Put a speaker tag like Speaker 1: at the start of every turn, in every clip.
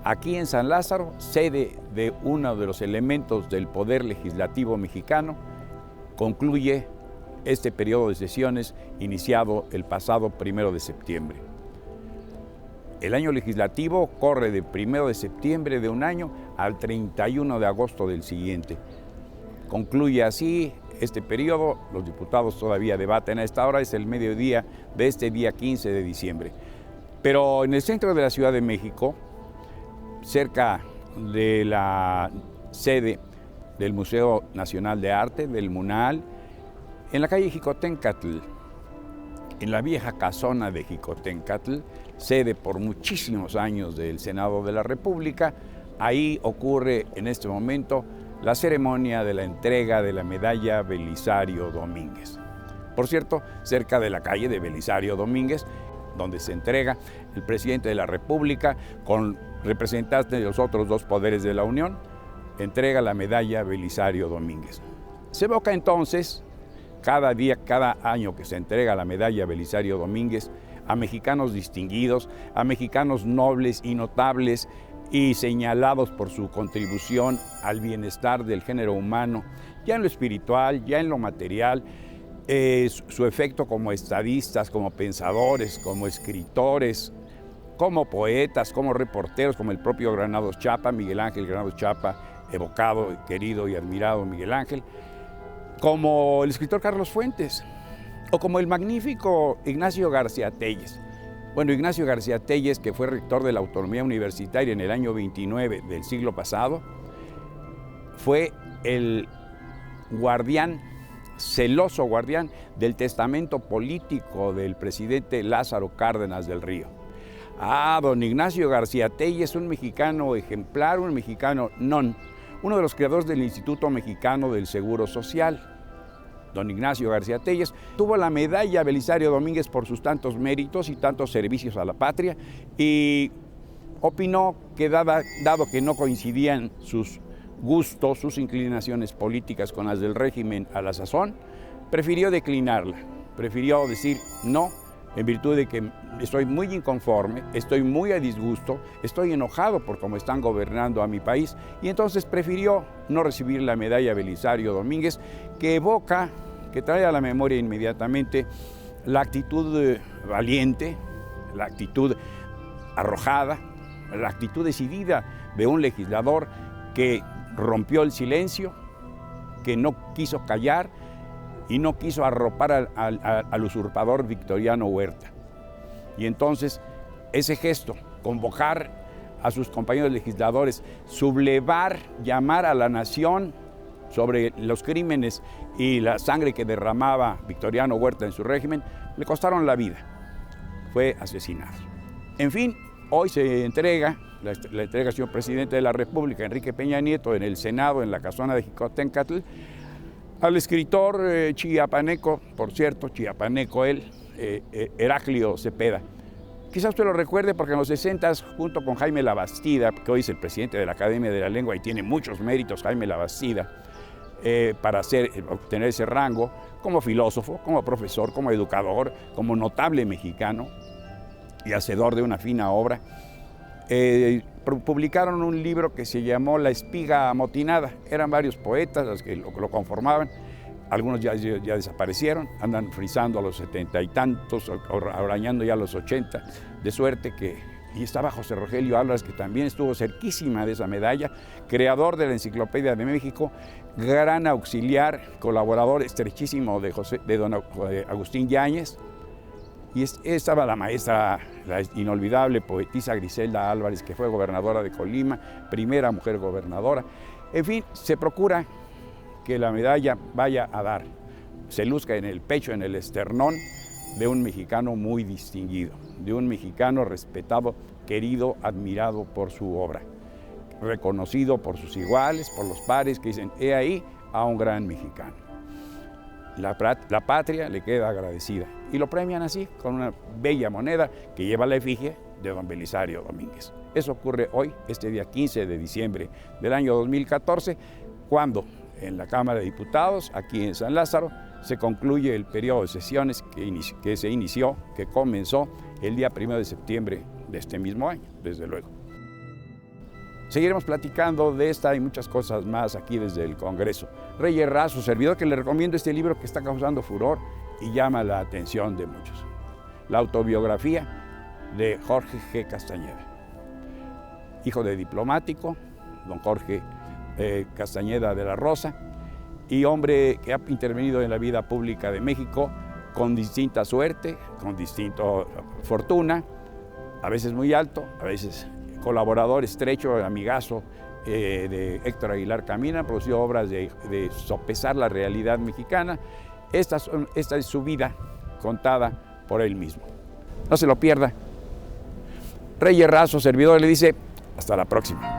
Speaker 1: aquí en San Lázaro, sede de uno de los elementos del Poder Legislativo mexicano, concluye este periodo de sesiones iniciado el pasado 1 de septiembre. El año legislativo corre de 1 de septiembre de un año al 31 de agosto del siguiente. Concluye así este periodo, los diputados todavía debaten a esta hora, es el mediodía de este día 15 de diciembre. Pero en el centro de la Ciudad de México, cerca de la sede del Museo Nacional de Arte, del MUNAL, en la calle Jicotencatl, en la vieja casona de Jicotencatl, sede por muchísimos años del Senado de la República, ahí ocurre en este momento la ceremonia de la entrega de la medalla Belisario Domínguez. Por cierto, cerca de la calle de Belisario Domínguez, donde se entrega el presidente de la República con representantes de los otros dos poderes de la Unión, entrega la medalla Belisario Domínguez. Se evoca entonces, cada año que se entrega la medalla Belisario Domínguez, a mexicanos distinguidos, a mexicanos nobles y notables y señalados por su contribución al bienestar del género humano, ya en lo espiritual, ya en lo material, su efecto como estadistas, como pensadores, como escritores, como poetas, como reporteros, como el propio Granados Chapa, Miguel Ángel Granados Chapa, evocado, querido y admirado Miguel Ángel, como el escritor Carlos Fuentes, o como el magnífico Ignacio García Telles. Bueno, Ignacio García Telles, que fue rector de la Autonomía Universitaria en el año 29 del siglo pasado, fue el guardián, celoso guardián del testamento político del presidente Lázaro Cárdenas del Río. Don Ignacio García Telles, un mexicano ejemplar, un mexicano uno de los creadores del Instituto Mexicano del Seguro Social. Don Ignacio García Telles tuvo la medalla Belisario Domínguez por sus tantos méritos y tantos servicios a la patria y opinó que dado que no coincidían sus gustos, sus inclinaciones políticas con las del régimen a la sazón, prefirió declinarla, prefirió decir no, en virtud de que estoy muy inconforme, estoy muy a disgusto, estoy enojado por cómo están gobernando a mi país, y entonces prefirió no recibir la medalla Belisario Domínguez, que evoca, que trae a la memoria inmediatamente la actitud valiente, la actitud arrojada, la actitud decidida de un legislador que rompió el silencio, que no quiso callar y no quiso arropar al usurpador Victoriano Huerta. Y entonces ese gesto, convocar a sus compañeros legisladores, sublevar, llamar a la nación sobre los crímenes y la sangre que derramaba Victoriano Huerta en su régimen, le costaron la vida. Fue asesinado. En fin, hoy se entrega, la entrega al señor presidente de la República, Enrique Peña Nieto, en el Senado, en la casona de Jicotencatl, al escritor chiapaneco, por cierto, chiapaneco él, Heraclio Cepeda. Quizás usted lo recuerde porque en los 60s, junto con Jaime Labastida, que hoy es el presidente de la Academia de la Lengua y tiene muchos méritos, Jaime Labastida, para obtener ese rango, como filósofo, como profesor, como educador, como notable mexicano y hacedor de una fina obra, publicaron un libro que se llamó La espiga amotinada. Eran varios poetas los que lo conformaban. Algunos ya desaparecieron, andan frisando a los 70 y tantos, arañando ya a los 80, de suerte que... Y estaba José Rogelio Álvarez, que también estuvo cerquísima de esa medalla, creador de la Enciclopedia de México, gran auxiliar, colaborador estrechísimo de don Agustín Yáñez. Y estaba la maestra, la inolvidable poetisa Griselda Álvarez, que fue gobernadora de Colima, primera mujer gobernadora. En fin, se procura que la medalla vaya a dar, se luzca en el pecho, en el esternón de un mexicano muy distinguido, de un mexicano respetado, querido, admirado por su obra, reconocido por sus iguales, por los pares que dicen, he ahí a un gran mexicano. La patria le queda agradecida y lo premian así, con una bella moneda que lleva la efigie de don Belisario Domínguez. Eso ocurre hoy, este día 15 de diciembre del año 2014, cuando en la Cámara de Diputados, aquí en San Lázaro, se concluye el periodo de sesiones que comenzó el día 1 de septiembre de este mismo año, desde luego. Seguiremos platicando de esta y muchas cosas más aquí desde el Congreso. Reyes Razo, servidor, que le recomiendo este libro que está causando furor y llama la atención de muchos. La autobiografía de Jorge G. Castañeda. Hijo de diplomático, don Jorge Castañeda de la Rosa, y hombre que ha intervenido en la vida pública de México con distinta suerte, con distinta fortuna, a veces muy alto, a veces colaborador estrecho, amigazo de Héctor Aguilar Camina, produció obras de sopesar la realidad mexicana. Esta es su vida contada por él mismo. No se lo pierda. Reyes Razo, servidor, le dice hasta la próxima.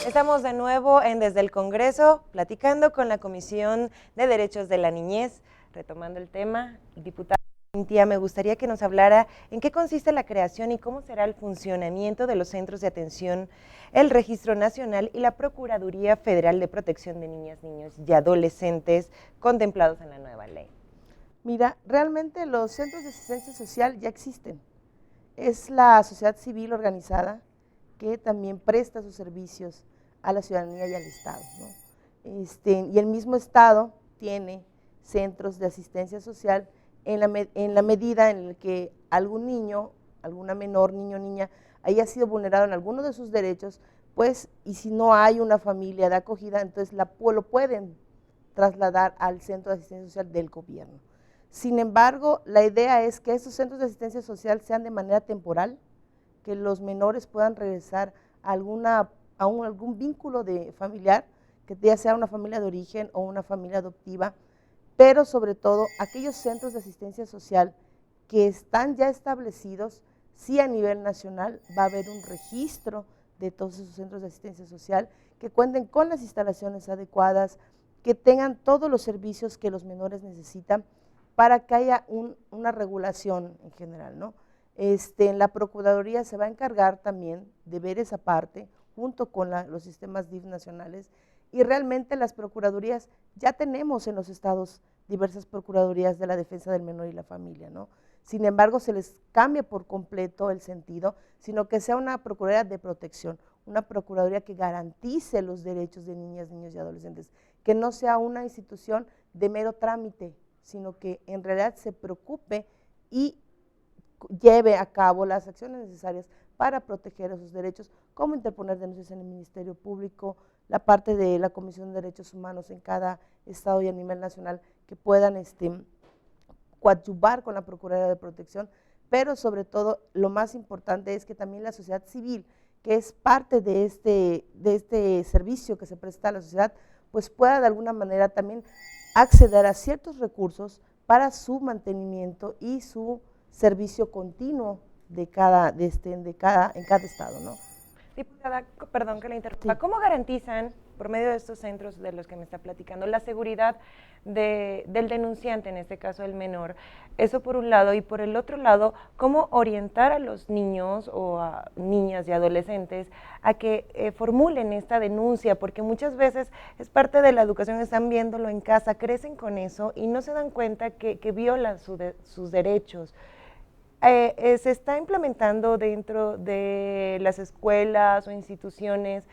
Speaker 2: Estamos de nuevo en Desde el Congreso, platicando con la Comisión de Derechos de la Niñez. Retomando el tema, diputada Cintia, me gustaría que nos hablara en qué consiste la creación y cómo será el funcionamiento de los centros de atención, el Registro Nacional y la Procuraduría Federal de Protección de Niñas, Niños y Adolescentes contemplados en la nueva ley.
Speaker 3: Mira, realmente los centros de asistencia social ya existen. Es la sociedad civil organizada que también presta sus servicios a la ciudadanía y al Estado, ¿no? Y el mismo Estado tiene centros de asistencia social en la medida en la que algún niño, alguna menor, niño o niña, haya sido vulnerado en alguno de sus derechos, pues, y si no hay una familia de acogida, entonces lo pueden trasladar al centro de asistencia social del gobierno. Sin embargo, la idea es que estos centros de asistencia social sean de manera temporal, que los menores puedan regresar a algún vínculo familiar, que ya sea una familia de origen o una familia adoptiva, pero sobre todo aquellos centros de asistencia social que están ya establecidos, sí a nivel nacional va a haber un registro de todos esos centros de asistencia social, que cuenten con las instalaciones adecuadas, que tengan todos los servicios que los menores necesitan para que haya una regulación en general, ¿no? En la Procuraduría se va a encargar también de ver esa parte junto con los sistemas DIF nacionales, y realmente las procuradurías, ya tenemos en los estados diversas procuradurías de la defensa del menor y la familia, ¿no? Sin embargo, se les cambia por completo el sentido, sino que sea una procuraduría de protección, una procuraduría que garantice los derechos de niñas, niños y adolescentes, que no sea una institución de mero trámite, sino que en realidad se preocupe y lleve a cabo las acciones necesarias para proteger esos derechos, como interponer denuncias en el Ministerio Público, la parte de la Comisión de Derechos Humanos en cada estado y a nivel nacional que puedan coadyuvar con la Procuraduría de Protección, pero sobre todo lo más importante es que también la sociedad civil, que es parte de este servicio que se presta a la sociedad, pues pueda de alguna manera también acceder a ciertos recursos para su mantenimiento y su servicio continuo en cada estado, ¿no?
Speaker 2: Diputada, perdón que la interrumpa, sí. ¿Cómo garantizan, por medio de estos centros de los que me está platicando, la seguridad del denunciante, en este caso el menor? Eso por un lado, y por el otro lado, ¿cómo orientar a los niños o a niñas y adolescentes a que formulen esta denuncia? Porque muchas veces es parte de la educación, están viéndolo en casa, crecen con eso y no se dan cuenta que violan sus derechos. ¿Se está implementando dentro de las escuelas o instituciones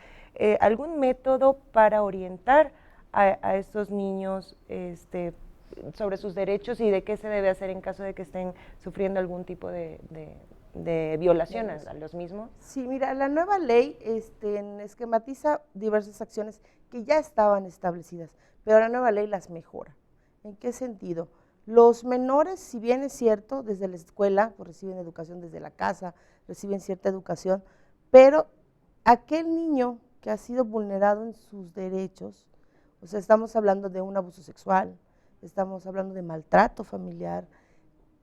Speaker 2: algún método para orientar a estos niños sobre sus derechos y de qué se debe hacer en caso de que estén sufriendo algún tipo de violación a los mismos?
Speaker 3: Sí, mira, la nueva ley esquematiza diversas acciones que ya estaban establecidas, pero la nueva ley las mejora. ¿En qué sentido? Los menores, si bien es cierto, desde la escuela, pues reciben educación desde la casa, reciben cierta educación, pero aquel niño que ha sido vulnerado en sus derechos, o sea, estamos hablando de un abuso sexual, estamos hablando de maltrato familiar,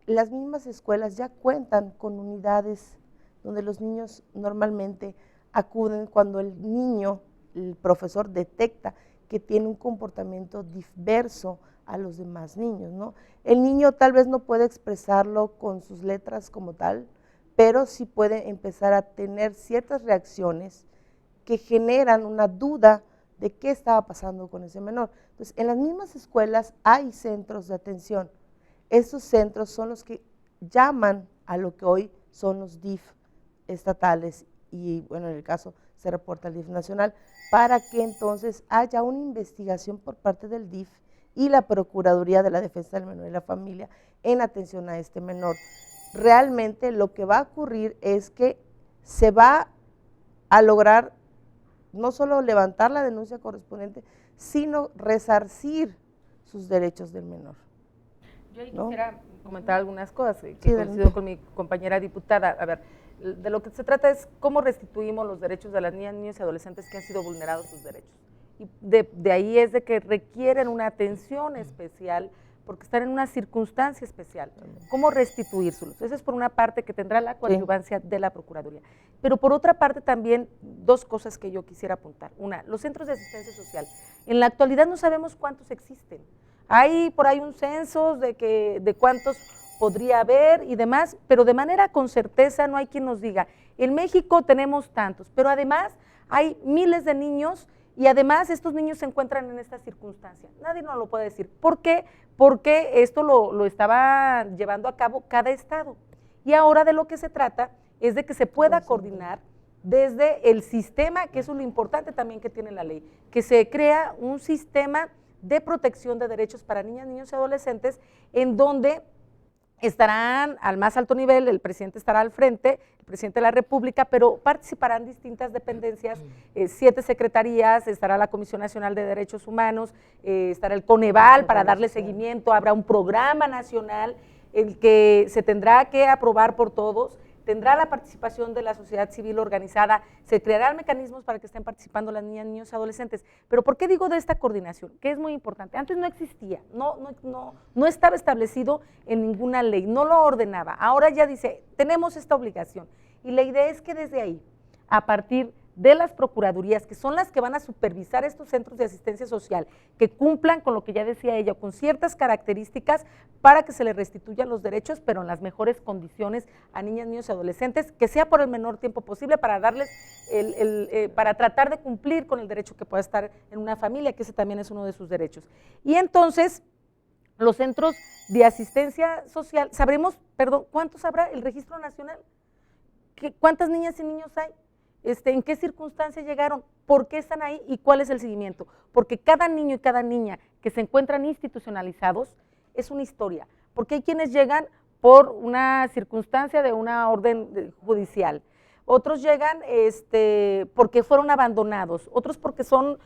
Speaker 3: las mismas escuelas ya cuentan con unidades donde los niños normalmente acuden cuando el niño, el profesor detecta que tiene un comportamiento diverso a los demás niños, ¿no? El niño tal vez no puede expresarlo con sus letras como tal, pero sí puede empezar a tener ciertas reacciones que generan una duda de qué estaba pasando con ese menor. Entonces, en las mismas escuelas hay centros de atención. Estos centros son los que llaman a lo que hoy son los DIF estatales y, bueno, en el caso se reporta al DIF nacional, para que entonces haya una investigación por parte del DIF y la Procuraduría de la Defensa del Menor y la Familia en atención a este menor. Realmente lo que va a ocurrir es que se va a lograr no solo levantar la denuncia correspondiente, sino resarcir sus derechos del menor.
Speaker 4: Yo ahí quisiera comentar algunas cosas que
Speaker 3: Sí,
Speaker 4: coincido con mi compañera diputada. A ver, de lo que se trata es cómo restituimos los derechos de las niñas, niños y adolescentes que han sido vulnerados sus derechos. Y de ahí es de que requieren una atención especial porque están en una circunstancia especial. ¿Cómo restituírselos? Esa es por una parte que tendrá la coadyuvancia de la Procuraduría. Pero por otra parte también dos cosas que yo quisiera apuntar. Una, los centros de asistencia social. En la actualidad no sabemos cuántos existen. Hay por ahí un censo de cuántos podría haber y demás, pero de manera con certeza no hay quien nos diga, en México tenemos tantos, pero además hay miles de niños y además estos niños se encuentran en esta circunstancia. Nadie nos lo puede decir. ¿Por qué? Porque esto lo estaba llevando a cabo cada estado. Y ahora de lo que se trata es de que se pueda coordinar desde el sistema, que eso es lo importante también que tiene la ley, que se crea un sistema de protección de derechos para niñas, niños y adolescentes, en donde estarán al más alto nivel, el presidente estará al frente, el presidente de la República, pero participarán distintas dependencias, 7 secretarías, estará la Comisión Nacional de Derechos Humanos, estará el Coneval para darle seguimiento, habrá un programa nacional, el que se tendrá que aprobar por todos, tendrá la participación de la sociedad civil organizada, se crearán mecanismos para que estén participando las niñas, niños y adolescentes. Pero ¿por qué digo de esta coordinación? Que es muy importante. Antes no existía, no estaba establecido en ninguna ley, no lo ordenaba. Ahora ya dice, tenemos esta obligación. Y la idea es que desde ahí, a partir de las procuradurías, que son las que van a supervisar estos centros de asistencia social, que cumplan con lo que ya decía ella, con ciertas características para que se les restituyan los derechos, pero en las mejores condiciones a niñas, niños y adolescentes, que sea por el menor tiempo posible para darles, para tratar de cumplir con el derecho que pueda estar en una familia, que ese también es uno de sus derechos. Y entonces, los centros de asistencia social, sabremos, ¿cuántos habrá? ¿El registro nacional? ¿Cuántas niñas y niños hay? ¿En qué circunstancias llegaron? ¿Por qué están ahí? ¿Y cuál es el seguimiento? Porque cada niño y cada niña que se encuentran institucionalizados es una historia, porque hay quienes llegan por una circunstancia de una orden judicial, otros llegan porque fueron abandonados, otros porque son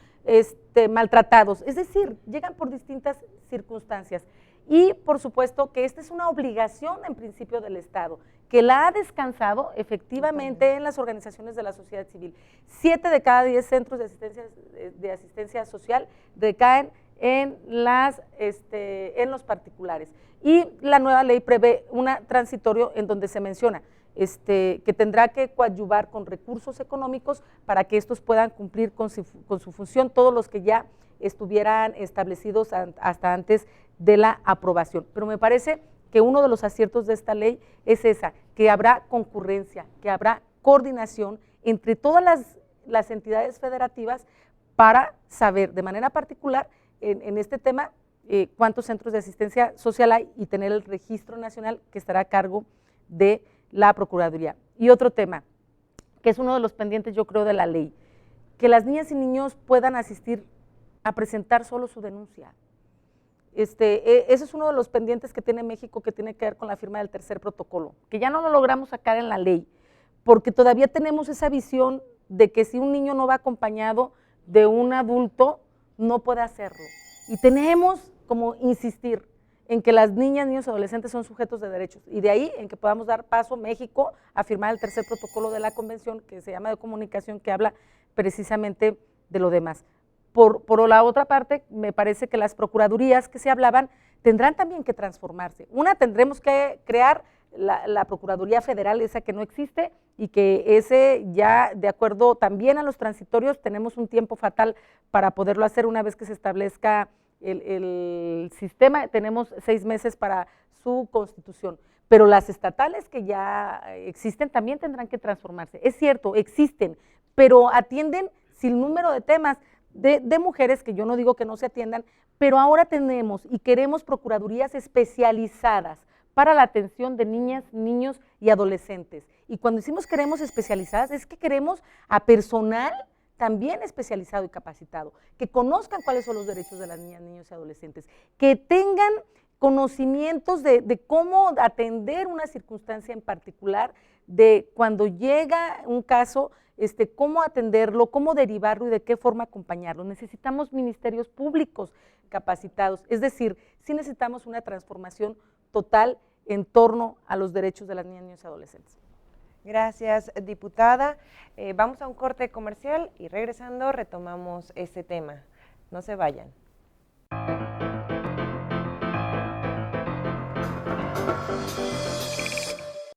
Speaker 4: maltratados, es decir, llegan por distintas circunstancias. Y por supuesto que esta es una obligación en principio del Estado, que la ha descansado efectivamente en las organizaciones de la sociedad civil. 7 de cada 10 centros de asistencia social recaen en los particulares. Y la nueva ley prevé un transitorio en donde se menciona que tendrá que coadyuvar con recursos económicos para que estos puedan cumplir con su función, todos los que ya estuvieran establecidos hasta antes de la aprobación. Pero me parece que uno de los aciertos de esta ley es que habrá concurrencia, que habrá coordinación entre todas las entidades federativas para saber de manera particular en este tema cuántos centros de asistencia social hay y tener el registro nacional que estará a cargo de la Procuraduría. Y otro tema, que es uno de los pendientes yo creo de la ley, que las niñas y niños puedan asistir a presentar solo su denuncia. Ese es uno de los pendientes que tiene México, que tiene que ver con la firma del tercer protocolo, que ya no lo logramos sacar en la ley, porque todavía tenemos esa visión de que si un niño no va acompañado de un adulto, no puede hacerlo. Y tenemos como insistir en que las niñas, niños y adolescentes son sujetos de derechos, y de ahí en que podamos dar paso México a firmar el tercer protocolo de la convención, que se llama de comunicación, que habla precisamente de lo demás. Por la otra parte, me parece que las procuradurías que se hablaban tendrán también que transformarse. Una, tendremos que crear la Procuraduría Federal, esa que no existe, y que ese ya, de acuerdo también a los transitorios, tenemos un tiempo fatal para poderlo hacer una vez que se establezca el sistema, tenemos 6 meses para su constitución. Pero las estatales que ya existen también tendrán que transformarse. Es cierto, existen, pero atienden sin número de temas. de mujeres, que yo no digo que no se atiendan, pero ahora tenemos y queremos procuradurías especializadas para la atención de niñas, niños y adolescentes. Y cuando decimos queremos especializadas, es que queremos a personal también especializado y capacitado, que conozcan cuáles son los derechos de las niñas, niños y adolescentes, que tengan conocimientos de cómo atender una circunstancia en particular, de cuando llega un caso, cómo atenderlo, cómo derivarlo y de qué forma acompañarlo. Necesitamos ministerios públicos capacitados, es decir, sí necesitamos una transformación total en torno a los derechos de las niñas, niños y adolescentes.
Speaker 2: Gracias, diputada. Vamos a un corte comercial y regresando retomamos este tema. No se vayan.